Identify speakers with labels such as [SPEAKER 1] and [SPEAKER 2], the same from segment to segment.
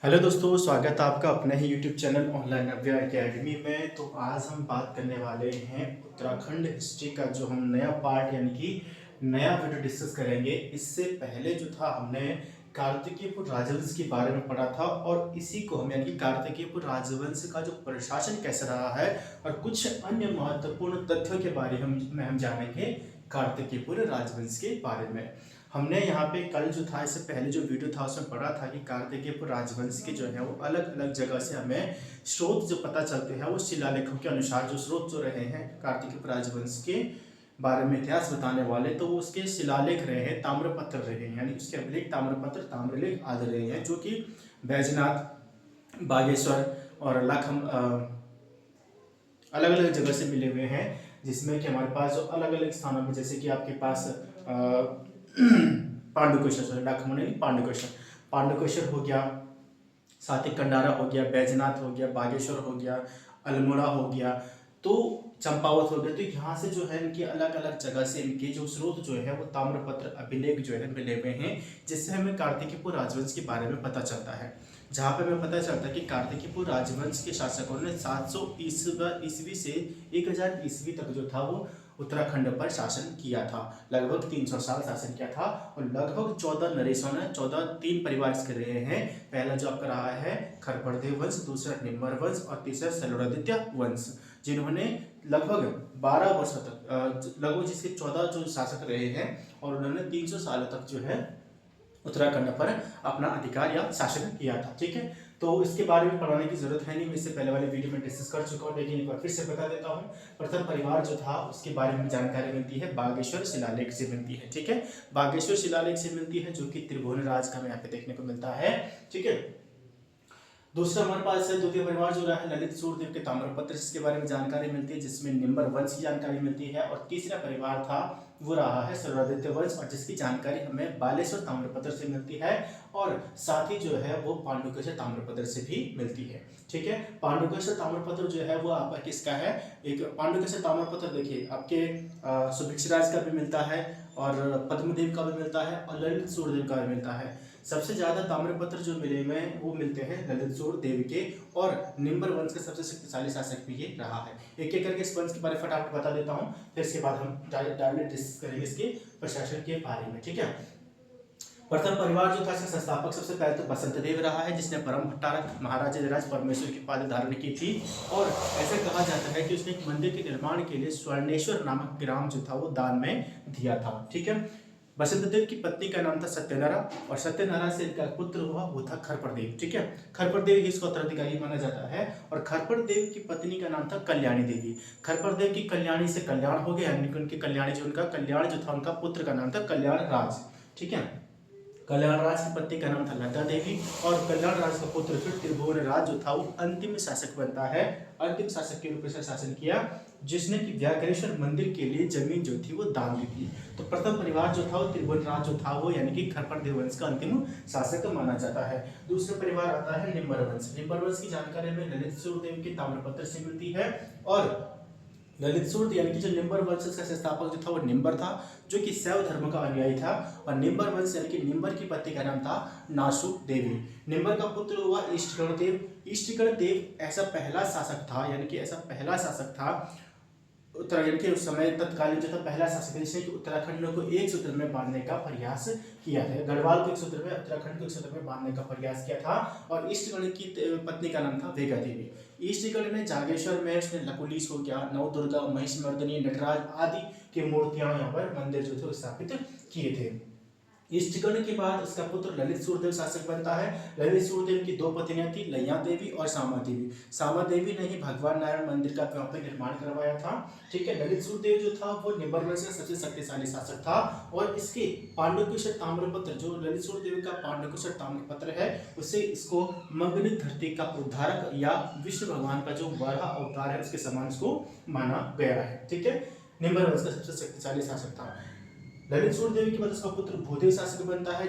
[SPEAKER 1] Hello दोस्तों, स्वागत है आपका अपने ही यूट्यूब चैनल ऑनलाइन नव्या एकेडमी में। तो आज हम बात करने वाले हैं उत्तराखंड हिस्ट्री का जो हम नया पार्ट यानी कि नया वीडियो डिस्कस करेंगे। इससे पहले जो था हमने कार्तिकेयपुर राजवंश के बारे में पढ़ा था और इसी को हम यानी कि कार्तिकेयपुर राजवंश का जो प्रशासन कैसा रहा है और कुछ अन्य महत्वपूर्ण तथ्यों के बारे में हम जानेंगे कार्तिकेयपुर राजवंश के बारे में। हमने यहाँ पे कल जो था इससे पहले जो वीडियो था उसमें पढ़ा था कि कार्तिकेयपुर राजवंश के जो है वो अलग अलग जगह से हमें स्रोत जो पता चलते हैं वो शिलालेखों के अनुसार जो स्रोत जो रहे हैं कार्तिकेयपुर राजवंश के बारे में इतिहास बताने वाले, तो वो उसके शिलालेख रहे हैं, ताम्रपत्र रहे हैं, यानी उसके अभिलेख ताम्रपत्र ताम्रलेख आदि रहे हैं, जो कि बैजनाथ, बागेश्वर और लखम अलग अलग जगह से मिले हुए हैं। जिसमें कि हमारे पास जो अलग अलग स्थानों में जैसे कि आपके पास पांडुकेश्वर, लखनऊ पांडुकेश्वर, पांडुकेश्वर हो गया, साथ ही कंडारा हो गया, बैजनाथ हो गया, बागेश्वर हो गया, अल्मोड़ा हो गया, तो चंपावत हो गया। तो यहाँ से जो है इनकी अलग अलग जगह से इनके जो स्रोत जो है वो ताम्रपत्र अभिलेख जो है मिले हुए हैं, जिससे हमें कार्तिकेयपुर राजवंश के बारे में पता चलता है। जहाँ पे हमें पता चलता है कि कार्तिकेयपुर राजवंश के शासकों ने 700 ईस्वी से 1000 ईस्वी तक जो था वो उत्तराखंड पर शासन किया था। लगभग 300 साल शासन किया था और लगभग 14 नरेशों ने 3 परिवार इसके रहे हैं। पहला जो आपका रहा है खरपड़देव वंश, दूसरा निम्बर वंश और तीसरा सलुरादित्य वंश, जिन्होंने लगभग 12 वर्षों तक लगभग जिसके 14 जो शासक रहे हैं और उन्होंने 300 सालों तक जो है उत्तराखंड पर अपना अधिकार या शासन किया था। ठीक है, तो इसके बारे में पढ़ाने की जरूरत है नहीं, मैं इससे पहले वाले वीडियो में डिस्कस कर चुका हूँ, लेकिन एक बार फिर से बता देता हूँ। प्रथम परिवार जो था उसके बारे में जानकारी मिलती है बागेश्वर शिलालेख से मिलती है। ठीक है, बागेश्वर शिलालेख से मिलती है, जो कि त्रिभुवन राज का हमें यहाँ पे देखने को मिलता है। ठीक है, दूसरा हमारे पास है द्वितीय परिवार जो रहा है ललित सूर्यदेव के ताम्रपत्र, इसके बारे में जानकारी मिलती है, जिसमें निम्बर वंश की जानकारी मिलती है। और तीसरा परिवार था वो रहा है सलुरादित्य वंश, और जिसकी जानकारी हमें बालेश्वर ताम्रपत्र से मिलती है और साथ ही जो है वो पांडुकेश्वर ताम्रपत्र से भी मिलती है। ठीक है, पांडुकेश्वर ताम्रपत्र जो है वो आपका किसका है, एक पांडुकेश्वर ताम्रपत्र देखिए आपके सुभिक्षराज का भी मिलता है और पद्मदेव का भी मिलता है और ललित सूर्यदेव का भी मिलता है। सबसे ज्यादा ताम्रपत्र जो मिले हुए हैं वो मिलते हैं ललित सूर्यदेव के, और निम्बर वंश का सबसे शक्तिशाली शासक भी ये रहा है। एक एक करके इस वंश के बारे में फटाफट बता देता हूँ, फिर इसके बाद हम डायरेक्ट डिस्कस करेंगे इसके प्रशासन के बारे में। ठीक है, प्रथम परिवार जो था इसका संस्थापक सबसे पहले तो बसंत देव रहा है, जिसने परम भट्टारक महाराज परमेश्वर की उपाधि धारण की थी। और ऐसा कहा जाता है कि उसने एक मंदिर के निर्माण के लिए स्वर्णेश्वर नामक ग्राम जो था वो दान में दिया था। ठीक है, बसंत देव की पत्नी का नाम था सत्यनारा और सत्यनारा से इनका पुत्र हुआ वो था खरपड़देव। ठीक है, खरपड़देव ही इसका उत्तराधिकारी माना जाता है। और खरपड़देव की पत्नी का नाम था कल्याणी देवी। खरपड़देव की कल्याणी से कल्याण हो गया, यानी कि उनकी कल्याणी जो उनका कल्याण जो था उनका पुत्र का नाम था कल्याण राज। ठीक है, कल्याण राज की पत्नी का नाम था लता देवी और कल्याण राज का पुत्र फिर त्रिभुवन राज जो था वो अंतिम शासक बनता है। अंतिम शासक के रूप में शासन किया, जिसने कि व्याघ्रेश्वर मंदिर के लिए जमीन जो थी वो दान दी थी। तो प्रथम परिवार जो था वो त्रिभुवन राज जो था वो यानी कि खरपड़देव वंश का अंतिम शासक माना जाता है। दूसरा परिवार आता है निम्बर वंश। निम्बर वंश की जानकारी में ललित सूर्यदेव के ताम्रपत्र से मिलती है और ललित सूर्य यानी कि जो निम्बर वंश का संस्थापक जो था वो निम्बर था, जो कि शैव धर्म का अनुयायी था। और निम्बर वंश यानी कि निम्बर की पत्नी का नाम था नासु देवी। निम्बर का पुत्र हुआ इष्टगण देव। इष्टगण देव ऐसा पहला शासक था, यानी कि ऐसा पहला शासक था उत्तराखंड के उस समय तत्कालीन जो था पहला शासक, जिसने कि उत्तराखंड को एक सूत्र में बांधने का प्रयास किया था। गढ़वाल को एक सूत्र में, उत्तराखंड को एक सूत्र में बांधने का प्रयास किया था। और इष्टगण की पत्नी का नाम था वेगा देवी। इष्टगण ने जागेश्वर में उसने लकुलीस हो गया, नवदुर्गा, महिषमर्दिनी, नटराज आदि की मूर्तियां यहाँ पर मंदिर जो थे स्थापित किए थे। इष्टगण के बाद उसका पुत्र ललित सूर्यदेव शासक बनता है। ललित सूर्यदेव की 2 पत्नियां थी, लैया देवी और सामा देवी। सामा देवी ने ही भगवान नारायण मंदिर का वहां पर निर्माण करवाया था। ठीक है, ललित सूर्यदेव जो था वो निम्बर वंश का सबसे शक्तिशाली शासक था और इसके पांडुकेश्वर ताम्रपत्र, जो ललित सूर्यदेव का पांडुकेश्वर ताम्रपत्र है, उससे इसको मग्न धरती का उद्धारक या विष्णु भगवान का जो वराह अवतार है उसके समान इसको माना गया है। ठीक है, निम्बर वंश का सबसे शक्तिशाली शासक था। ललित सूर्यदेव के बाद उसका पुत्र भूदेव शासक बनता है,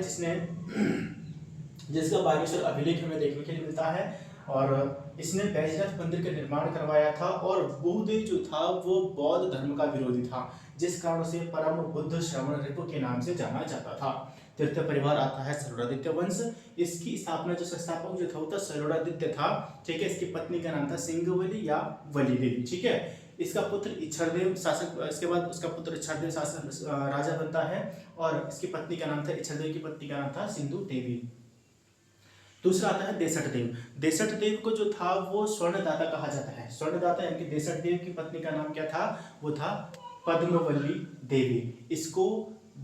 [SPEAKER 1] जिसका बागेश्वर अभिलेख हमें देखने के लिए मिलता है। और इसने बैजनाथ मंदिर का निर्माण करवाया था। और भूदेव जो था वो बौद्ध धर्म का विरोधी था, जिस कारण उसे परम बुद्ध श्रवण रिपु के नाम से जाना जाता था। तृतीय परिवार आता है सरोडादित्य वंश। इसकी स्थापना जो संस्थापक जो था वो था सरोडादित्य था, ठीक है। इसकी पत्नी का नाम था सिंघवली या वली देवी, ठीक है। इसका पुत्र इच्छरदेव शासक, इसके बाद उसका पुत्र इच्छरदेव शासक राजा बनता है, और इसकी पत्नी का नाम था, इच्छरदेव की पत्नी का नाम था सिंधु देवी। दूसरा आता है देसठ देव। देसठ देव को जो था वो स्वर्णदाता कहा जाता है। स्वर्णदाता यानी कि देसठ देव की पत्नी का नाम क्या था, वो था पद्मवल्ली देवी। इसको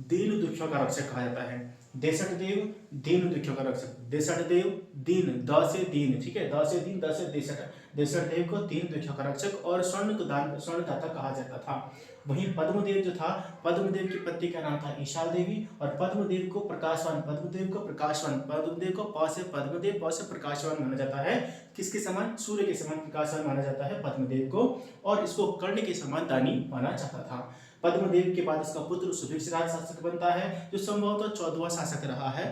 [SPEAKER 1] दीन दुखियों का रक्षक कहा जाता है। देसठ देव दीन दुखियों का रक्षक, देसठ देव दीन, द से दीन, ठीक है, द से दीन, द से देसठ, देसठ देव को दीन दुखियों का रक्षक और स्वर्णदाता कहा जाता था। वहीं पद्मदेव जो था, पद्मदेव की पत्नी का नाम था ईशाल देवी, और पद्मदेव को प्रकाशवान, पद्मदेव को प्रकाशवान, पद्मदेव को प से पद्मदेव, प से प्रकाशवान माना जाता है। किसके समान, सूर्य के समान प्रकाशवान माना जाता है पद्मदेव को, और इसको कर्ण के समान दानी माना जाता था। पद्मदेव के बाद इसका पुत्र सुभिक्षराज शासक बनता है, जो संभवतः 14वां शासक रहा है,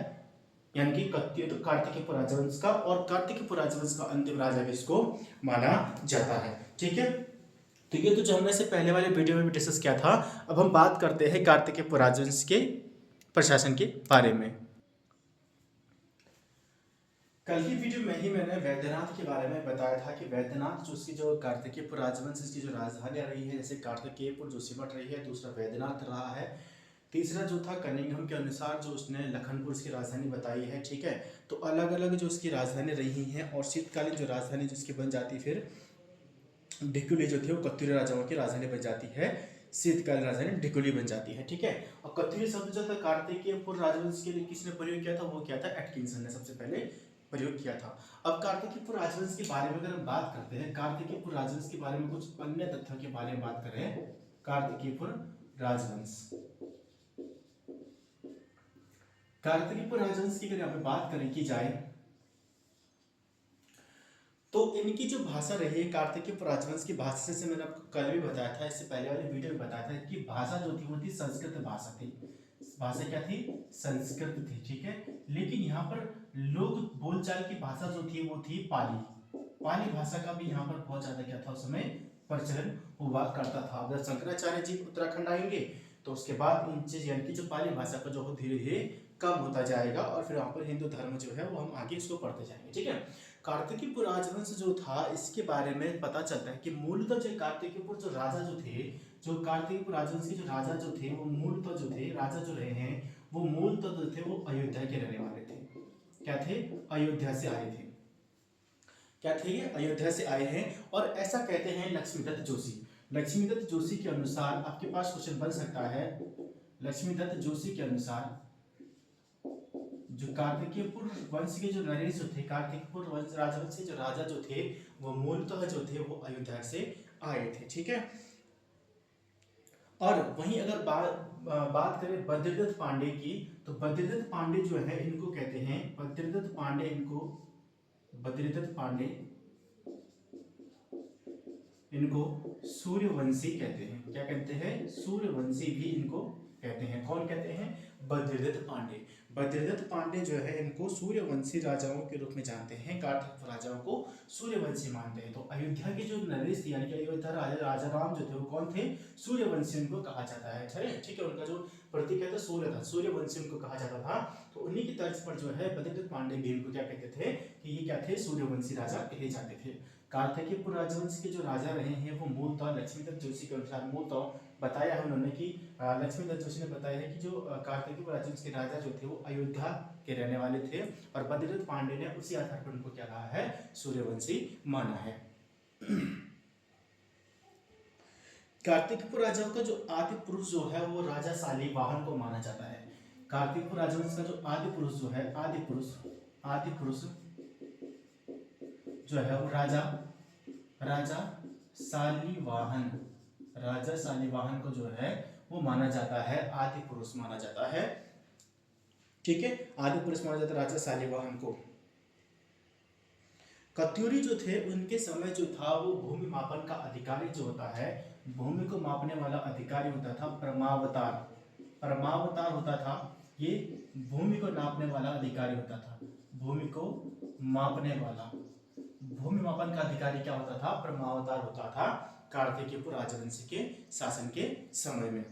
[SPEAKER 1] यानी कि कार्तिकेय राजवंश का, और कार्तिकेय राजवंश का अंतिम राजा भी इसको माना जाता है, ठीक है। तो ये तो जो हमने से पहले वाले वीडियो में भी डिस्कस किया था। अब हम बात करते हैं कार्तिकेय राजवंश के प्रशासन के बारे में। कल की वीडियो में ही मैंने वैद्यनाथ के बारे में बताया था कि वैद्यनाथ जो उसकी जो कार्तिकेय राजवंश इसकी जो राजधानी रही है, जैसे कार्तिकेयपुर जो सिमट रही है, दूसरा वैद्यनाथ रहा है, तीसरा जो था कनिंघम के अनुसार जो उसने लखनपुर की राजधानी बताई है, ठीक है। तो अलग अलग जो उसकी राजधानी रही हैं, और शीतकालीन जो राजधानी जिसकी बन जाती फिर ढिकुली जो थी वो कत्यूरी राजाओं की राजधानी बन जाती है, शीतकालीन राजधानी ढिकुली बन जाती है, ठीक है। और कत्यूरी शब्द जो था कार्तिकेयपुर राजवंश के लिए किसने प्रयोग किया था, वो किया था एटकिंसन ने सबसे पहले प्रयोग किया था। अब कार्तिकेयपुर राजवंश के बारे में अगर हम बात करते हैं, कार्तिकेयपुर राजवंश के बारे में कुछ अन्य तथ्यों के बारे में बात करें, कार्तिकेयपुर राजवंश, कार्तिकेयपुर राजवंश की अगर यहाँ पे बात करें की जाए तो इनकी जो भाषा रही है, कार्तिकेय राजवंश की भाषा से मैंने आपको कल भी बताया था, इससे पहले वाले वीडियो में बताया था कि भाषा जो थी वो थी संस्कृत भाषा थी। भाषा क्या थी, संस्कृत थी, ठीक है। लेकिन यहाँ पर लोग बोलचाल की भाषा जो थी वो थी पाली। पाली भाषा का भी यहाँ पर बहुत ज्यादा क्या था उस समय प्रचलन हुआ करता था। अगर शंकराचार्य जी उत्तराखंड आएंगे तो उसके बाद इन चीज यानी कि जो पाली भाषा का जो धीरे धीरे कम होता जाएगा, और फिर वहाँ पर हिंदू धर्म जो है वो हम आगे इसको पढ़ते जाएंगे, ठीक है। कार्तिकेयपुर राजवंश जो था इसके बारे में पता चलता है कि मूलतः जो कार्तिकेयपुर जो राजा जो थे, जो कार्तिकेयपुर राजवंश के जो राजा जो थे वो मूलतः जो थे राजा जो रहे हैं वो मूलतः जो थे वो अयोध्या के रहने वाले थे। क्या थे, अयोध्या से आए थे। क्या थे ये, अयोध्या से आए हैं। और ऐसा कहते हैं लक्ष्मीदत्त जोशी। लक्ष्मीदत्त जोशी के अनुसार आपके पास क्वेश्चन बन सकता है, लक्ष्मीदत्त जोशी के अनुसार जो कार्तिकेयपुर वंश के जो नरेश थे, कार्तिकेयपुर वंश राजवंश के जो राजा जो थे वो मूलतः जो थे वो अयोध्या से आए थे, ठीक है। और वहीं अगर बात करें बद्रीदत्त पांडे की, तो बद्रीदत्त पांडे जो है इनको कहते हैं, बद्रीदत्त पांडे, इनको बद्रीदत्त पांडे इनको सूर्यवंशी कहते हैं। क्या कहते हैं, सूर्यवंशी भी इनको कहते हैं। कौन कहते हैं, बद्रीदत्त पांडे। बद्रीदत्त पांडे जो है इनको सूर्यवंशी राजाओं के रूप में जानते हैं, कार्तिक राजाओं को सूर्यवंशी मानते हैं। तो अयोध्या के जो नरेश थे यानी कि अयोध्या राजा राम जो थे वो कौन थे, सूर्यवंशी उनको कहा जाता है, ठीक है। उनका जो प्रतीक है तो सूर्य था, सूर्यवंशी उनको कहा जाता था। तो उन्हीं की तर्ज पर जो है बद्रीदत्त पांडे भी इनको क्या कहते थे कि ये क्या थे, सूर्यवंशी राजा कहे जाते थे। कार्तिकेयपुर राजवंश के जो राजा रहे हैं वो मूलतः लक्ष्मीदत्त जोशी के अनुसार मूलतः बताया है उन्होंने कि लक्ष्मीदत्त जोशी ने बताया है कि जो कार्तिकेय राजवंश के राजा जो थे वो अयोध्या के रहने वाले थे, और बद्रीदत्त पांडे ने उसी आधार पर उनको क्या कहा है, सूर्यवंशी माना है। कार्तिकेय राजाओं का जो आदि पुरुष जो है वो राजा शालिवाहन को माना जाता है। कार्तिकेय राजवंश का जो आदि पुरुष जो है, आदि पुरुष जो है वो राजा शालिवाहन, राजा शालिवाहन को जो है वो माना जाता है, आदि पुरुष माना जाता है, ठीक है। आदि पुरुष माना जाता है राजा शालिवाहन को। कत्यूरी जो थे उनके समय जो था वो भूमि मापन का अधिकारी जो होता है, भूमि को मापने वाला अधिकारी होता था परमावतार होता था। ये भूमि को नापने वाला अधिकारी होता था, भूमि को मापने वाला, भूमि मापन का अधिकारी क्या होता था, परमावतार होता था कार्तिकेयपुर राजवंश के शासन के समय में।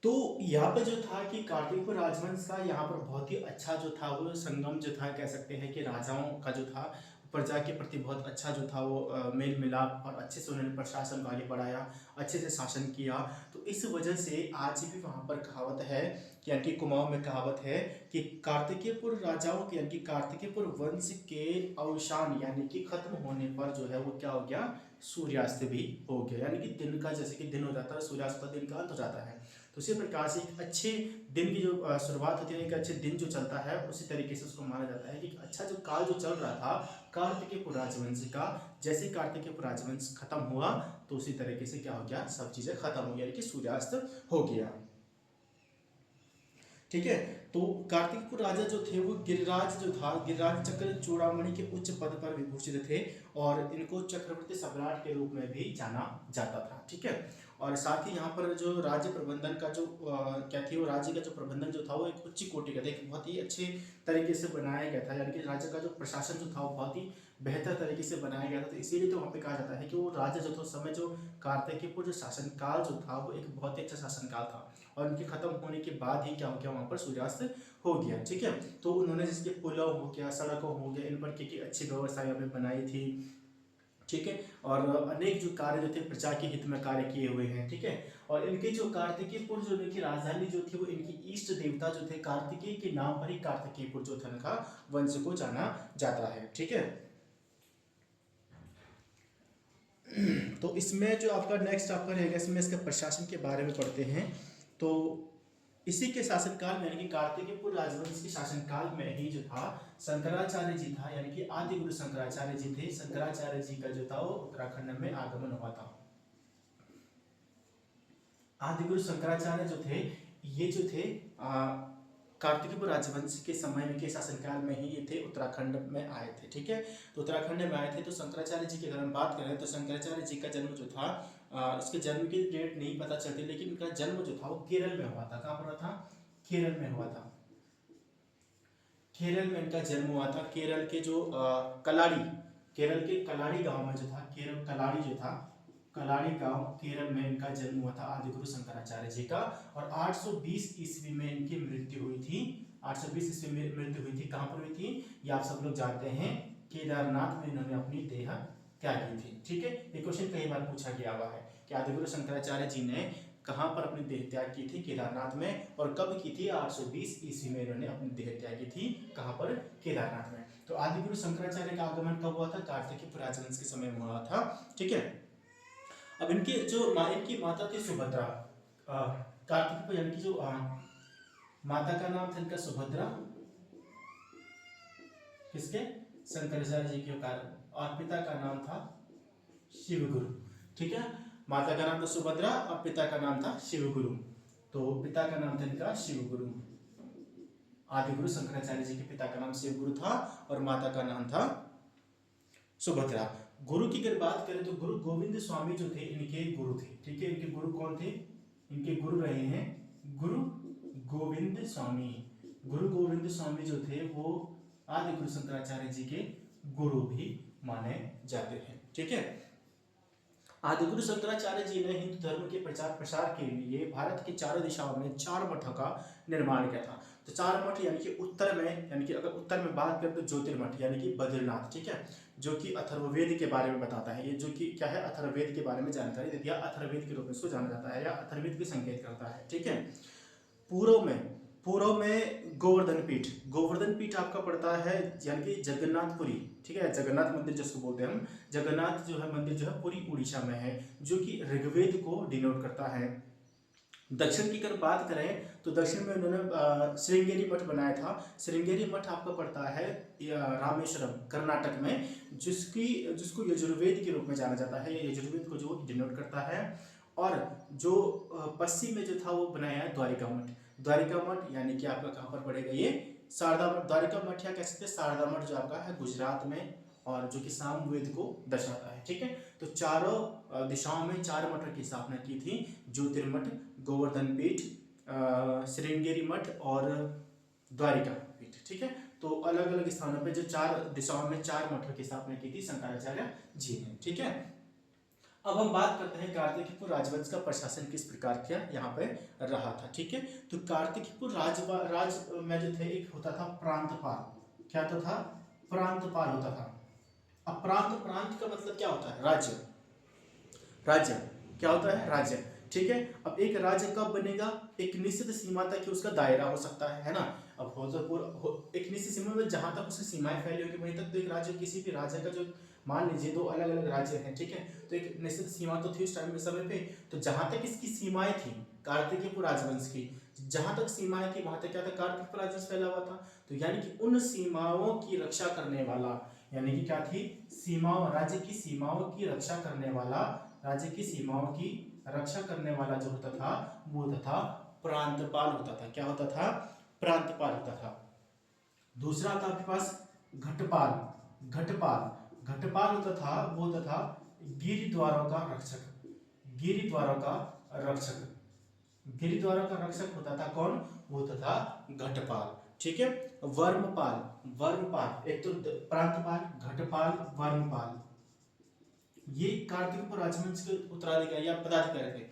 [SPEAKER 1] तो यहाँ पे जो था कि कार्तिकपुर राजवंश का यहाँ पर बहुत ही अच्छा जो था वो संगम जो था, कह सकते हैं कि राजाओं का जो था प्रजा के प्रति बहुत अच्छा जो था वो मेल मिलाप, और अच्छे से उन्होंने प्रशासन को आगे बढ़ाया, अच्छे से शासन किया। तो इस वजह से आज भी वहाँ पर कहावत है कि यानी कि कुमाऊं में कहावत है कि कार्तिकेयपुर राजाओं के यानी कि कार्तिकेयपुर वंश के अवसान यानी कि खत्म होने पर जो है वो क्या हो गया, सूर्यास्त भी हो गया। यानी कि दिन का जैसे कि दिन हो जाता है, सूर्यास्त का दिन का अंत हो जाता है। तो उसी प्रकार से एक अच्छे दिन की जो शुरुआत होती है, एक अच्छे दिन जो चलता है, उसी तरीके से उसको माना जाता है कि अच्छा जो काल जो चल रहा था कार्तिकेय राजवंश का, जैसे ही कार्तिकेय राजवंश खत्म हुआ तो उसी तरीके से क्या हो गया, सब चीजें खत्म हो गया, यानी कि सूर्यास्त हो गया। ठीक है। तो कार्तिकपुर राजा जो थे वो गिरिराज जो था, गिरिराज चक्र चूड़ामणि के उच्च पद पर विभूषित थे, और इनको चक्रवर्ती सम्राट के रूप में भी जाना जाता था। ठीक है। और साथ ही यहाँ पर जो राज्य प्रबंधन का जो क्या थी, वो राज्य का जो प्रबंधन जो था वो एक उच्च कोटि का था, एक बहुत ही अच्छे तरीके से बनाया गया था, यानी कि राज्य का जो प्रशासन जो था वो बहुत ही बेहतर तरीके से बनाया गया था। तो इसीलिए तो वहाँ पे कहा जाता है कि वो राज्य जो था उस समय जो कार्तिकेयपुर जो शासनकाल जो था वो एक बहुत ही अच्छा शासनकाल था, और उनके खत्म होने के बाद ही क्या हो गया, वहाँ पर सूर्यास्त हो गया। ठीक है। तो उन्होंने जिसके पुलों हो गया, सड़कों हो गया, इन पर की अच्छी व्यवस्था यहाँ पे बनाई थी। ठीक है। और अनेक जो कार्य जो थे प्रजा के हित में कार्य किए हुए हैं। ठीक है। और इनके जो कार्तिकेयपुर जो इनकी राजधानी जो थी वो इनकी इष्ट देवता जो थे कार्तिकेय के नाम पर ही कार्तिकेयपुर जो था इनका वंश को जाना जाता है। ठीक है। तो इसमें जो आपका नेक्स्ट आपका रहेगा, इसमें इसके प्रशासन के बारे में पढ़ते हैं। तो इसी के शासनकाल में यानी कि कार्तिकेयपुर राजवंश के शासनकाल में ही जो था शंकराचार्य जी था, यानी कि आदि गुरु शंकराचार्य जी थे। शंकराचार्य जी का जो था वो उत्तराखंड में आगमन हुआ था। आदि गुरु शंकराचार्य जो थे, ये जो थे कार्तिकेयपुर राजवंश के समय में के शासनकाल में ही ये थे, उत्तराखंड में आए थे। ठीक है। तो उत्तराखंड में आए थे। तो शंकराचार्य जी की अगर हम बात करें तो शंकराचार्य जी का जन्म जो था, इसके जन्म की डेट नहीं पता चलती, लेकिन इनका जन्म जो था वो केरल में हुआ था। कहाँ पर हुआ था? केरल में हुआ था। केरल में इनका जन्म हुआ था। केरल के जो कलाड़ी, केरल के कलाड़ी गांव में जो था, केरल कलाड़ी जो था, कलाड़ी गांव केरल में इनका जन्म हुआ था आदिगुरु शंकराचार्य जी का। और 820 ईस्वी में इनकी मृत्यु हुई थी। 820 ईस्वी में मृत्यु हुई थी। कहां पर हुई थी? ये आप सब लोग जानते हैं, केदारनाथ में इन्होंने अपनी देह त्यागी थी। ठीक है। ये क्वेश्चन कई बार पूछा गया हुआ है कि आदिगुरु शंकराचार्य जी ने कहां पर अपनी देह त्याग की थी? केदारनाथ में। और कब की थी? 820 ईस्वी में इन्होंने अपनी देह त्यागी थी। कहां पर? केदारनाथ में। तो आदिगुरु शंकराचार्य का आगमन कब हुआ था? कार्तिकेय राजवंश के समय में हुआ था। ठीक है। अब इनकी जो इनकी माता थी सुभद्रा, कार्तिक यानी कि जो माता का नाम था इनका सुभद्रा, किसके? शंकराचार्य जी के कारण। और पिता का नाम था शिवगुरु। ठीक है। माता का नाम था सुभद्रा और पिता का नाम था शिवगुरु। तो पिता का नाम था इनका शिवगुरु। आदिगुरु शंकराचार्य जी के पिता का नाम शिवगुरु था और माता का नाम था सुभद्रा। गुरु की अगर बात करें तो गुरु गोविंद स्वामी जो थे इनके गुरु थे। ठीक है। इनके गुरु कौन थे? इनके गुरु रहे हैं गुरु गोविंद स्वामी। गुरु गोविंद स्वामी जो थे वो आदि गुरु शंकराचार्य जी के गुरु भी माने जाते हैं। ठीक है। आदिगुरु शंकराचार्य जी ने हिंदू धर्म के प्रचार प्रसार के लिए भारत के चारों दिशाओं में 4 मठों का निर्माण किया था। तो 4 मठ यानी कि उत्तर में, यानी कि अगर उत्तर में बात करें तो ज्योतिर्मठ यानी कि बद्रीनाथ। ठीक है। जो कि अथर्ववेद के बारे में बताता है। ये जो कि क्या है? अथर्ववेद के बारे में जानकारी देती है। अथर्ववेद के रूप में इसको जाना जाता है या अथर्ववेद भी संकेत करता है। ठीक है। पूर्व में, पूर्व में गोवर्धन पीठ, गोवर्धन पीठ आपका पड़ता है यानी कि जगन्नाथपुरी। ठीक है। जगन्नाथ मंदिर जिसको बोलते हैं हम, जगन्नाथ जो है मंदिर जो है पूरी उड़ीसा में है, जो कि ऋग्वेद को डिनोट करता है। दक्षिण की अगर बात करें तो दक्षिण में उन्होंने श्रृंगेरी मठ बनाया था। श्रृंगेरी मठ आपका पड़ता है रामेश्वरम कर्नाटक में, जिसको यजुर्वेद के रूप में जाना जाता है। ये यजुर्वेद को जो डिनोट करता है। और जो पश्चिम में जो था वो बनाया है द्वारिका मठ। द्वारिका मठ यानी कि आपका कहाँ पर पड़ेगा? ये शारदा मठ। द्वारिका मठ या कह सकते हैं शारदा मठ जो आपका है गुजरात में, और जो कि सामवेद को दर्शाता है। ठीक है। तो चारों दिशाओं में 4 मठों की स्थापना की थी। ज्योतिर्मठ, गोवर्धन पीठ, श्रृंगेरी मठ और द्वारिका पीठ। ठीक है। तो अलग अलग स्थानों पे जो 4 दिशाओं में 4 मठों की स्थापना की थी शंकराचार्य जी ने। ठीक है। अब हम बात करते हैं कार्तिकेयपुर राजवंश का प्रशासन किस प्रकार किया यहाँ पे रहा था। ठीक है, तो कार्तिकेयपुर राज में जो थे एक होता था प्रांतपाल। क्या होता था? प्रांतपाल होता था। अब प्रांत का मतलब क्या होता है? राज्य। राज्य क्या होता है? राज्य। ठीक है, अब एक राज्य कब बनेगा? एक निश्चित सीमा तक ही उसका दायरा हो सकता है ना। अब एक निश्चित सीमा में जहां तक उसकी सीमाएं फैली होगी वहीं तक तो एक राज्य, किसी भी राज्य का जो, मान लीजिए दो अलग अलग राज्य हैं, ठीक है, तो एक निश्चित सीमा तो थी उस टाइम में समय पे। तो जहां तक इसकी सीमाएं थी कार्तिकेयपुर राजवंश की, जहां तक सीमाएं थी वहां तक क्या था? कार्तिकेयपुर राजवंश फैला हुआ था। तो यानी कि उन सीमाओं की रक्षा करने वाला, यानी कि क्या थी? सीमाओं, राज्य की सीमाओं की रक्षा करने वाला, राज्य की सीमाओं की रक्षा करने वाला जो होता था वो होता था प्रांतपाल होता था। क्या होता था? प्रांतपाल होता था। दूसरा था आपके पास घटपाल। घटपाल होता था, वो होता था गिरिद्वारों का रक्षक। गिरिद्वारों का रक्षक, गिरिद्वारों का रक्षक होता था कौन? वो होता था घटपाल। ठीक है, वर्मपाल एक तो प्रांतपाल, घटपाल, वर्मपाल, ये कार्तिकेयपुर राजवंश के उत्तराधिकारी या पदाधिकारी थे।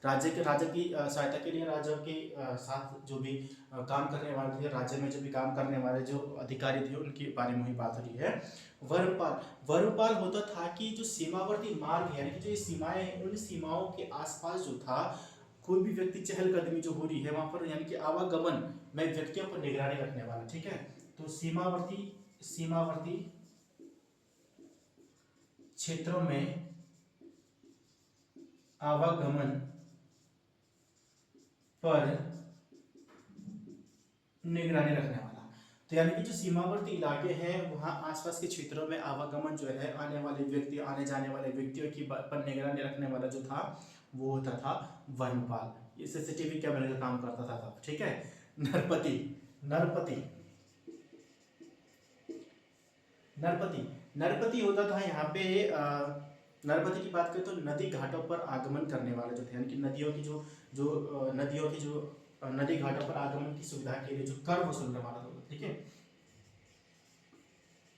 [SPEAKER 1] राज्य की सहायता के लिए, राज्य के साथ जो भी काम करने वाले थे, राज्य में जो भी काम करने वाले जो अधिकारी थे उनके बारे में ही बात हो रही है। वर्मपाल होता था कि जो सीमावर्ती मार्ग यानी कि जो ये सीमाएं हैं, उन सीमाओं के आसपास जो था कोई भी व्यक्ति चहलकदमी जो हो रही है वहां पर, यानी कि आवागमन में व्यक्तियों पर निगरानी रखने वाला। ठीक है, तो सीमावर्ती क्षेत्रों में आवागमन पर निगरानी रखने वाला। तो यानी कि जो सीमावर्ती इलाके हैं वहां आसपास के क्षेत्रों में आवागमन जो है, आने वाले व्यक्ति, आने जाने वाले व्यक्तियों की पर निगरानी रखने वाला जो था वो होता था वनपाल। ये सीसीटीवी कैमरे का काम करता था। ठीक है, नरपति नरपति नरपति नरपति होता था यहाँ पे। नरपति की बात करें तो नदी घाटों पर आगमन करने वाले जो थे, यानी कि नदियों की नदी घाटों पर आगमन की सुविधा के लिए जो कर वसूलने वाला था। ठीक है,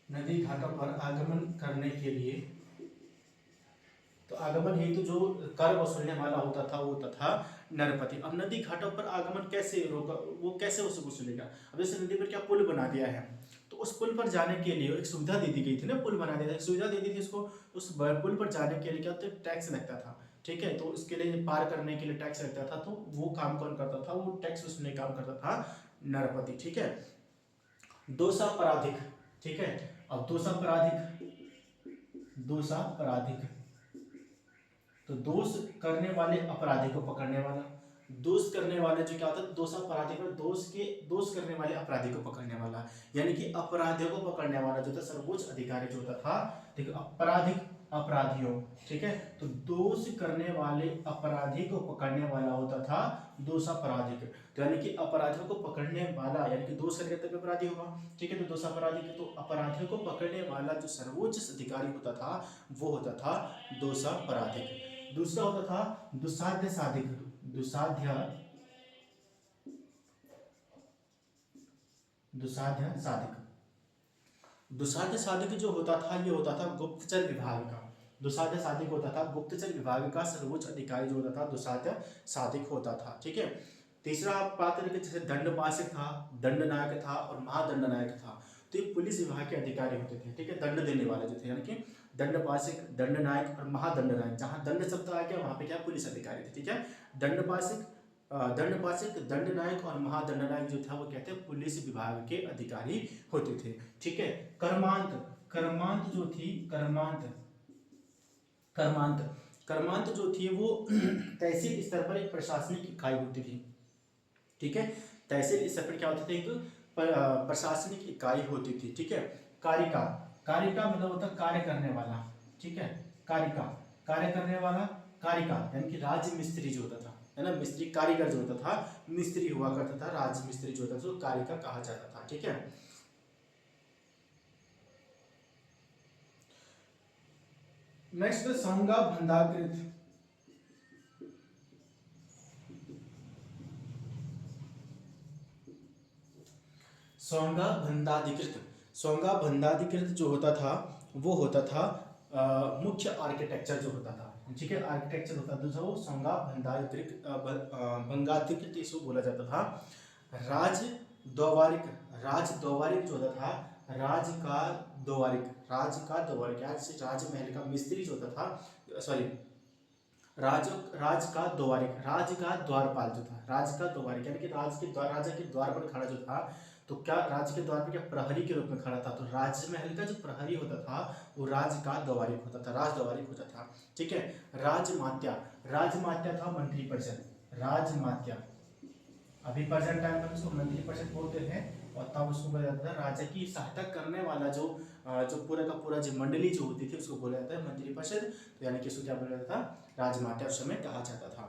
[SPEAKER 1] नदी घाटों पर आगमन करने के लिए, तो आगमन हेतु जो कर वसूलने वाला होता था वो होता था नरपति। अब नदी घाटों पर आगमन कैसे रोका, वो कैसे उसे वसूलेगा? अब जैसे नदी पर क्या पुल बना दिया है, तो उस पुल पर जाने के लिए एक सुविधा दे दी गई थी ना, पुल बना दिया था, एक सुविधा दे दी थी उसको। उस पुल पर जाने के लिए क्या होता है? टैक्स लगता था। ठीक है, तो इसके लिए पार करने के लिए टैक्स लगता था, तो वो काम कौन करता था? वो टैक्स वसूलने काम करता था नरपति। ठीक है, दोषापराधिक। ठीक है, अब दोषापराधिक तो दोष करने वाले अपराधी को पकड़ने वाला। दोष करने वाले जो क्या होता है? दोषापराधी पर दोष करने वाले अपराधी को पकड़ने वाला, यानी कि अपराधियों को पकड़ने वाला जो था सर्वोच्च अधिकारी जो होता था। देखो, अपराधियों, ठीक है, तो दोष करने वाले अपराधी को पकड़ने वाला होता था दोषापराधिक। तो यानी कि अपराधियों को पकड़ने वाला, यानी कि दोष करके तब अपराधी होगा। ठीक है, तो दोषापराधिक, तो अपराधियों को पकड़ने वाला जो सर्वोच्च अधिकारी होता था वो होता था दोषापराधिक। दूसरा होता था दुसाध्य साधिक। दुसाध्य साधिक जो होता था ये होता था गुप्तचर विभाग का। दुसाध्य साधिक होता था गुप्तचर विभाग का सर्वोच्च अधिकारी जो होता था दुसाध्य साधिक होता था। ठीक है, तीसरा आप बात करें जैसे दंडपाशिक था, दंडनायक था और महादंडनायक था। तो ये पुलिस विभाग के अधिकारी होते थे। ठीक है, दंड देने वाले जो थे, यानी कि दंडपाशिक, दंडनायक और महादंडनायक। जहां दंड शब्द आ गया वहां पे क्या? पुलिस अधिकारी थे। ठीक है, दंडपाशिक, दंडनायक और महादंडनायक जो था वो कहते हैं पुलिस विभाग के अधिकारी होते थे। ठीक है, कर्मांत जो थी, कर्मांत जो थी वो तहसील स्तर पर एक प्रशासनिक इकाई होती थी। ठीक है, तहसील स्तर पर क्या होती थी? एक प्रशासनिक इकाई होती थी। ठीक है, कारिका मतलब होता कार्य करने वाला। ठीक है, कार्य करने वाला, कारिका यानी कि राज मिस्त्री जो होता था, है ना, मिस्त्री, कारीगर जो होता था, मिस्त्री हुआ करता था, राज मिस्त्री जो होता था तो कारिका कहा जाता था। ठीक है, नेक्स्ट संज्ञा भंडाकृत। सौंगा भंडाधिकृत जो होता था वो होता था मुख्य आर्किटेक्चर जो होता था। ठीक है, आर्किटेक्चर होता था जो संगा भंगाधिकृत इसको बोला जाता था। राज द्वारिक, राज द्वारिक जो होता था, राज का द्वारिक यानी जैसे राजमहल का मिस्त्री जो होता था, सॉरी राज का द्वारिक, राज का द्वारपाल जो था, राज का द्वारिक यानी कि राज के द्वार, राजा के द्वार पर खड़ा जो था, तो क्या राज के द्वार पर क्या प्रहरी के रूप में खड़ा था, तो राजमहल का जो प्रहरी होता था वो राज का द्वारिक होता था, राज द्वारिक होता था। ठीक है, राजमात्या, राजमात्या था मंत्रिपरिषद, राजमात्या, अभी प्रेजेंट टाइम में उसको मंत्रिपरिषद बोलते हैं, और तब उसको बोला जाता था राजा की सहायता करने वाला जो जो पूरा का पूरा जो मंडली जो होती थी उसको बोला जाता है मंत्रिपरिषद, तो यानी कि उसको क्या बोला जाता था, राजमात्या उस समय कहा जाता था।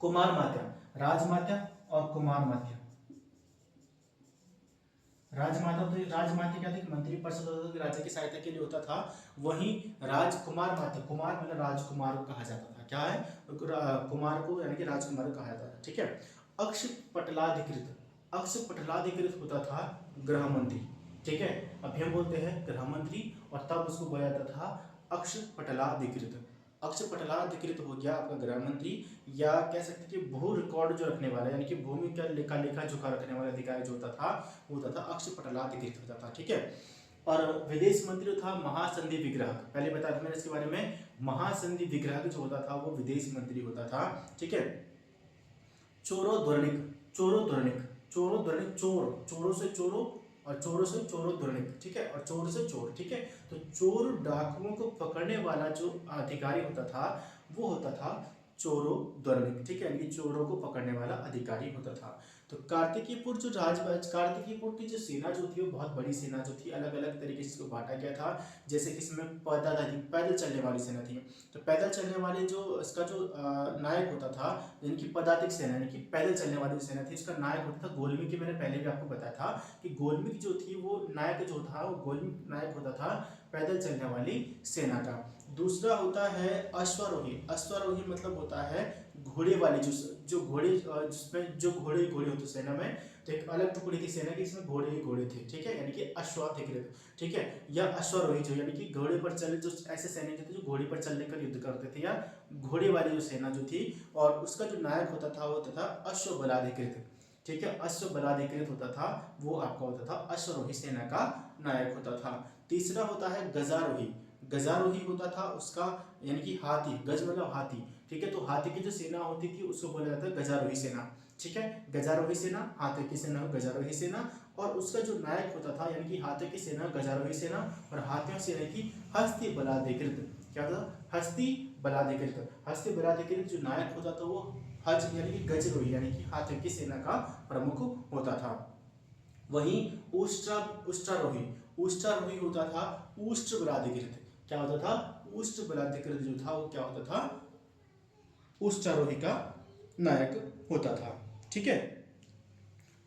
[SPEAKER 1] कुमार मात्या, राजमात्या और कुमार मात्या, राजमाता तो राजमाता क्या थी, मंत्रिपरिषद होता था, राजा की सहायता के लिए होता था। वहीं राजकुमार मात्या, कुमार मतलब राजकुमार को कहा जाता था, क्या है, कुमार को यानी कि राजकुमार को कहा जाता था। ठीक है, अक्ष पटलाधिकृत, अक्ष पटलाधिकृत होता था गृह मंत्री। ठीक है, अभी हम बोलते हैं गृह मंत्री, और तब उसको बोला जाता था अक्ष पटलाधिकृत। अक्ष पटलाधिकृत हो गया आपका गृह मंत्री, या कह सकते हैं कि भू रिकॉर्ड जो रखने वाला यानी कि भूमि का लेखा जोखा रखने वाला अधिकारी जो होता था वो होता था अक्ष पटलाधिकृत होता था। ठीक है, और विदेश मंत्री था महासंधि विग्रह, पहले बताया था मैंने इसके बारे में, महासंधि विग्रह जो होता था वो विदेश मंत्री होता था। ठीक है, चोरो ध्वनिक, चोरो ध्वनिक, चोरो ध्वनिक, चोर, चोरों से चोरों, और चोरों से चोरों ध्वनिक। ठीक है, और चोर से चोर। ठीक है, तो चोर डाकुओं को पकड़ने वाला जो अधिकारी होता था वो होता था चोरो ध्वनिक। ठीक है, यानी चोरों को पकड़ने वाला अधिकारी होता था। तो कार्तिकीपुर जो कार्तिकीपुर की जो सेना जो थी वो बहुत बड़ी सेना जो थी, अलग अलग तरीके से इसको बांटा गया था। जैसे कि इसमें पैदल चलने वाली सेना थी, तो पैदल चलने वाले जो इसका जो नायक होता था, जिनकी पदातिक सेना यानी कि पैदल चलने वाली सेना थी, इसका नायक होता था गोलमी, की मैंने पहले भी आपको बताया था कि गोलमी जो थी वो नायक जो था वो गोलमी नायक होता था पैदल चलने वाली सेना का। दूसरा होता है अश्वारोही, अश्वारोही मतलब होता है घोड़े वाली, जो घोड़े जिसमें जो घोड़े होते सेना में, तो एक अलग टुकड़ी थी सेना की इसमें घोड़े ही घोड़े थे। ठीक है, यानी कि अश्वाधिकृत। ठीक है, या अश्वारोही जो यानी कि घोड़े पर चले, जो ऐसे सैनिक थे जो घोड़े पर चलने का युद्ध करते थे, या घोड़े वाली जो सेना जो थी, और उसका जो नायक होता था वो होता था अश्वबलाधिकृत। ठीक है, अश्वबलाधिकृत होता था, वो आपका होता था अश्वारोही सेना का नायक होता था। तीसरा होता है गजारोही, गजारोही होता था उसका यानी कि हाथी, गज मतलब हाथी। ठीक है, तो हाथी की जो सेना होती थी उसको बोला जाता है गजारोही सेना। ठीक है, गजारोही सेना, हाथी की सेना गजारोही सेना, और उसका जो नायक होता था यानी कि हाथी की सेना गजारोही सेना, और हाथियों सेना की हस्ती बलाधिकृत, क्या था, हस्ती बलाधिकृत। हस्ती बलाधिकृत जो नायक होता था वो हज यानी कि गजरोही यानी कि हाथियों की सेना का प्रमुख होता था। वहीं उष्ट्रारोही, उष्ट्रारोही होता था उष्ट्र बलाधिकृत, क्या होता था, उष्ट्र बलाधिकृत जो था वो क्या होता था, उष्ट्रारोही का नायक होता था। ठीक है,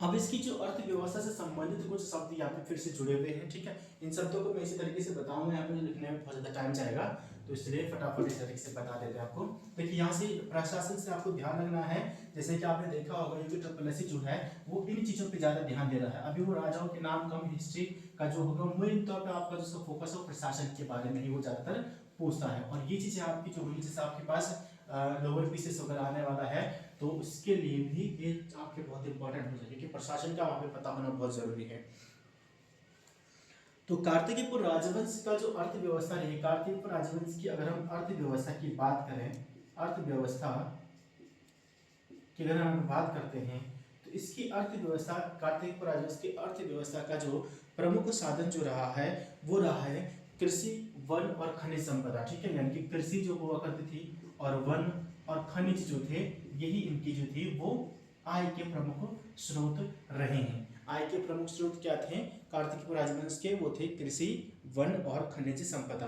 [SPEAKER 1] अब इसकी जो अर्थव्यवस्था से संबंधित कुछ शब्द यहाँ पे फिर से जुड़े हुए हैं। ठीक है, इन शब्दों को मैं इसी तरीके से बताऊंगा, यहाँ पे लिखने में बहुत ज़्यादा टाइम जाएगा, तो इसलिए फटाफट इस तरीके से बता देते हैं आपको। देखिए यहाँ से प्रशासन से आपको ध्यान रखना है, जैसे कि आपने देखा होगा यूपी ट्रिपल जो है वो इन चीज़ों पर ज़्यादा ध्यान दे रहा है। अभी वो राजाओं के नाम कम, हिस्ट्री का जो होगा मूल तौर पर आपका जो फोकस है वो प्रशासन के बारे में ही वो ज़्यादातर पूछता है। और ये चीज़ें आपकी जो हुई, जैसे आपके पास लोअर पीसेस वगैरह आने वाला है, तो उसके लिए भी ये आपके बहुत इंपॉर्टेंट हो जाएगी कि प्रशासन का वहाँ पे पता होना बहुत जरूरी है। तो कार्तिकीपुर राजवंश का जो अर्थव्यवस्था रही, कार्तिकीपुर राजवंश की अगर हम अर्थव्यवस्था की बात करें, अर्थव्यवस्था की अगर हम बात करते हैं, तो इसकी अर्थव्यवस्था, कार्तिकीपुर राजवंश की अर्थव्यवस्था का जो प्रमुख साधन जो रहा है वो रहा है कृषि, वन और खनिज संपदा। ठीक है, यानी कि कृषि जो हुआ करती थी और वन और खनिज जो थे, यही इनकी जो थी वो आय के प्रमुख स्रोत रहे हैं। आय के प्रमुख स्रोत क्या थे कार्तिकीपुर राजवंश के, वो थे कृषि, वन और खनिज संपदा।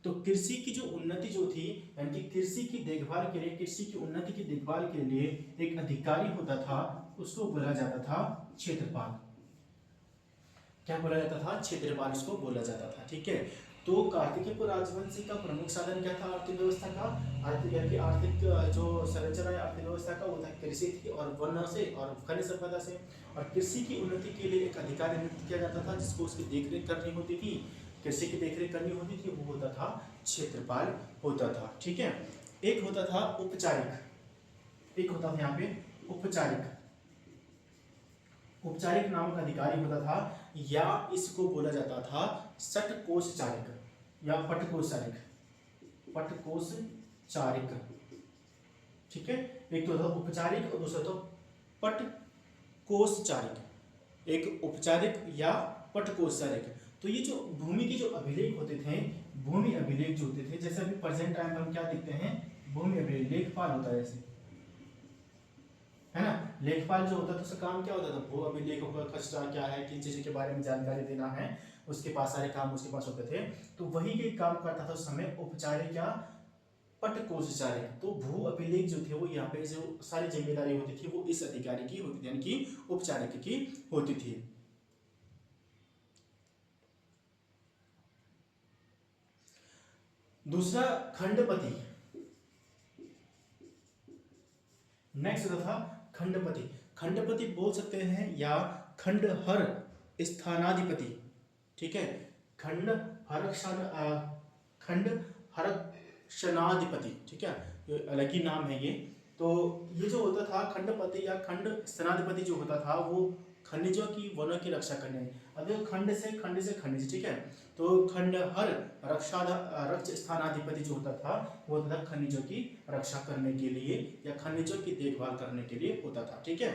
[SPEAKER 1] तो कृषि की जो उन्नति जो थी, यानी कि कृषि की देखभाल के लिए, कृषि की उन्नति की देखभाल के लिए एक अधिकारी होता था, उसको बोला जाता था क्षेत्रपाल। क्या बोला जाता था, क्षेत्रपाल उसको बोला जाता था। ठीक है, तो कार्तिकीपुर राजवंश का प्रमुख साधन क्या था अर्थव्यवस्था का, आर्थिक जो संरचना है अर्थव्यवस्था का वो था कृषि थी, और वन से और खनिज संपदा से। और कृषि की उन्नति के लिए एक अधिकारी नियुक्त किया जाता था जिसको उसकी देखरेख करनी होती थी। कृषि की देखरेख करनी होती थी, वो होता था क्षेत्रपाल होता था। ठीक है, एक होता था औपचारिक, एक होता था यहाँ पे औपचारिक, औपचारिक नामक अधिकारी होता था, या इसको बोला जाता था षटकोशचारिक या पटकोशचारिक, पटकोशचारिक। ठीक है, एक तो था औपचारिक और दूसरा तो पटकोशचारिक, एक औपचारिक या पटकोशचारिक। तो ये जो भूमि के जो अभिलेख होते थे, भूमि अभिलेख जो होते थे, जैसे अभी प्रेजेंट टाइम पर हम क्या देखते हैं, भूमि अभिलेख, लेखपाल होता है जैसे, है ना। लेखपाल जो होता था उसका काम क्या होता था, भू अभिलेखों का खसरा क्या है, किन चीजों के बारे में जानकारी देना है, उसके पास सारे काम उसके पास होते थे। तो वही के काम करता था उस समय औपचारिक या पटकोशचारिक। तो भू अभिलेख जो थे वो यहाँ पे जो सारी जिम्मेदारी होती थी वो इस अधिकारी की होती थी, यानी कि औपचारिक की होती थी। दूसरा खंडपति, नेक्स्ट होता था खंडपति। खंडपति बोल सकते हैं या खंडहर स्थानाधिपति। ठीक है, खंड हरक्षणाधिपति। ठीक है, ये अलग ही नाम है ये। तो ये जो होता था खंडपति या खंड स्थानाधिपति जो होता था वो खनिजों की, वनों की रक्षा करने। अब देखो खंड से खनिज, ठीक है, तो खंडहर रक्ष स्थानाधिपति जो होता था वो होता था खनिजों की रक्षा करने के लिए या खनिजों की देखभाल करने के लिए होता था। ठीक है,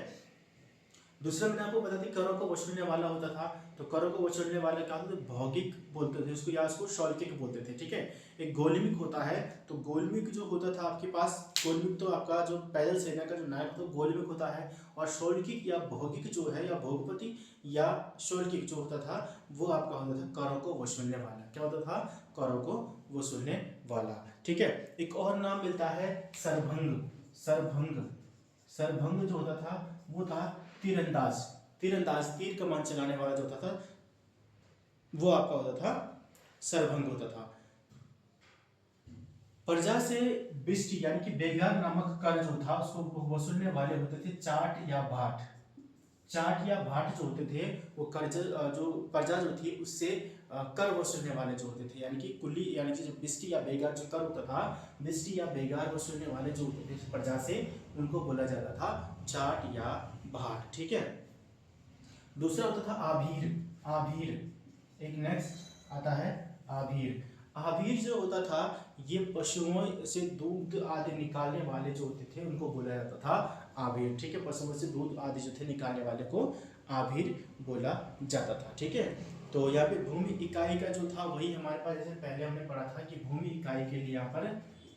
[SPEAKER 1] दूसरा मैंने आपको बता दी करों को वसूलने वाला होता था। तो करों को वसूलने वाला क्या होता था, भौगिक बोलते थे उसको, या उसको शौल्किक बोलते थे। ठीक है, एक गोलमिक होता है, तो गोलमिक जो होता था आपके पास, गोलमिक तो आपका जो पैदल सेना का जो नायक तो गोलमिक होता है, और शौल्किक या भौगिक जो है, या भोगपति या शौल्किक जो होता था वो आपका होता था करों को वसूलने वाला। क्या होता था, करों को वसूलने वाला। ठीक है, एक और नाम मिलता है सरभंग। सरभंग, सरभंग जो होता था वो था तीरंदाज। तीरंदाज, तीर कमान चलाने वाला जो होता था वो आपका होता था सरभंग होता था। प्रजा से बिष्टी यानी कि बेगार नामक कर जो था उसको वसूलने वाले होते थे चाट या भाट। चाट या भाट जो होते थे वो कर्ज जो प्रजा जो थी उससे कर वसूलने वाले जो होते थे, यानी कि कुली, यानी कि जो बिस्टी या बेगार जो कर होता था, बिस्टी या बेगार वसूलने वाले जो होते थे प्रजा से, उनको बोला जाता था चाट या भाट। ठीक है, दूसरा होता था आभीर। आभीर, एक नेक्स्ट आता है आभीर। आभीर जो होता था ये पशुओं से दूध आदि निकालने वाले जो होते थे उनको बोला जाता था आभीर। ठीक है, पशुओं से दूध आदि जो थे निकालने वाले को आभीर बोला जाता था। ठीक है, तो यहाँ पे भूमि इकाई का जो था वही हमारे पास, जैसे पहले हमने पढ़ा था कि भूमि इकाई के लिए यहाँ पर,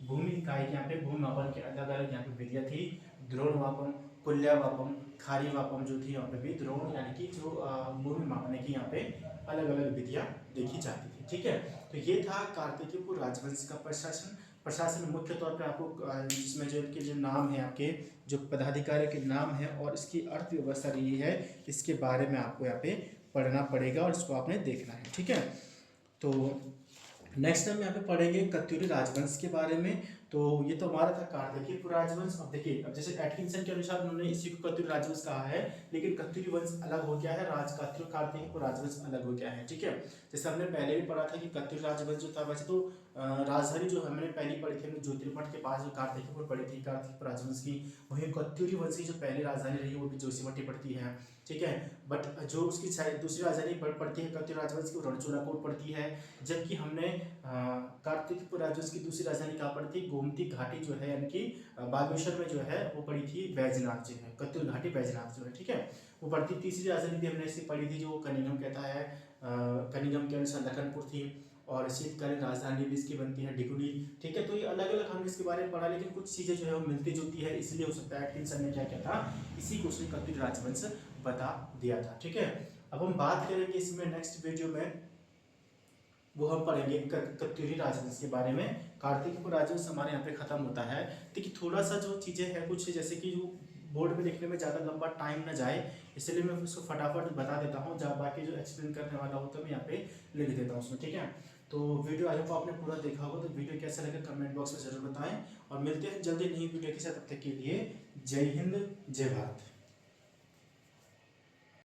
[SPEAKER 1] भूमि इकाई के यहाँ पे भूमि मापन के अलग अलग यहाँ पे विधियाँ थी। द्रोण मापन, कुल्यावापम, खारी वापम जो थी यहाँ पे भी द्रोण यानी कि जो भूमि मापने की यहाँ पे अलग अलग विधियाँ देखी जाती थी। ठीक है, तो ये था कार्तिकेयपुर राजवंश का प्रशासन। प्रशासन मुख्य तौर पे आपको जिसमें जो इनके जो नाम है, आपके जो पदाधिकारियों के नाम है और इसकी अर्थव्यवस्था रही है, इसके बारे में आपको यहाँ पे पढ़ना पड़ेगा और इसको आपने देखना है। ठीक है, तो नेक्स्ट टाइम यहाँ पे पढ़ेंगे कत्यूरी राजवंश के बारे में। तो ये तो हमारा था कार्तिकेयपुर राजवंश। अब देखिए, अब जैसे एटकिंसन के अनुसार उन्होंने इसी को कत्यूरी राजवंश कहा है, लेकिन कत्यूरी वंश अलग हो गया है, कार्तिकेयपुर राजवंश अलग हो गया है। ठीक है, जैसे हमने पहले भी पढ़ा था कि कत्यूरी राजवंश जो था, वैसे तो राजधानी जो हमने पहली पढ़ी थी, हमने ज्योतिर्मठ के पास जो कार्तिकेयपुर पढ़ी थी कार्तिकेयपुर राजवंश की, वही कत्यूरी वंश की जो पहली राजधानी रही वो भी जोशीमठ ही पड़ती है। ठीक है, बट जो उसकी दूसरी राजधानी पड़ती है कत्यूरी राजवंश की, वो रणचूलाकोट पड़ती है। जबकि हमने कार्तिकेयपुर राजवंश की दूसरी राजधानी कहाँ पड़ी थी, गोमती घाटी जो है, यानी कि बागेश्वर में जो है वो पड़ी थी बैजनाथ जो है, कत्यूर घाटी बैजनाथ जो है। ठीक है, वो पड़ती। तीसरी राजधानी भी हमने इसकी पड़ी थी जो कनिंघम कहता है, कनिंघम के अनुसार लखनपुर थी, और शीतकालीन राजधानी भी इसकी बनती है डिगुली। ठीक है, तो ये अलग अलग हमने इसके बारे में पढ़ा, लेकिन कुछ चीज़ें जो है वो मिलती जुलती है, इसलिए हो सकता है एटकिंसन ने क्या किया था, इसी को उसने कत्यूरी राजवंश बता दिया था। ठीक है, अब हम बात करेंगे इसमें नेक्स्ट वीडियो में, वो हम पढ़ेंगे कत्यूरी राजवंश के बारे में। कार्तिकेयपुर राजवंश हमारे यहाँ पे खत्म होता है। देखिए थोड़ा सा जो चीज़ें हैं कुछ जैसे कि जो बोर्ड में लिखने में ज़्यादा लंबा टाइम ना जाए, इसलिए मैं उसको फटाफट बता देता हूँ, जब बाकी जो एक्सप्लेन करने वाला होता है मैं यहाँ पे लिख देता हूँ उसमें। ठीक है, तो वीडियो आई होप आपने पूरा देखा होगा, तो वीडियो कैसा लगा कमेंट बॉक्स में जरूर बताएं, और मिलते हैं जल्दी नई वीडियो के साथ। तब तक के लिए जय हिंद, जय भारत।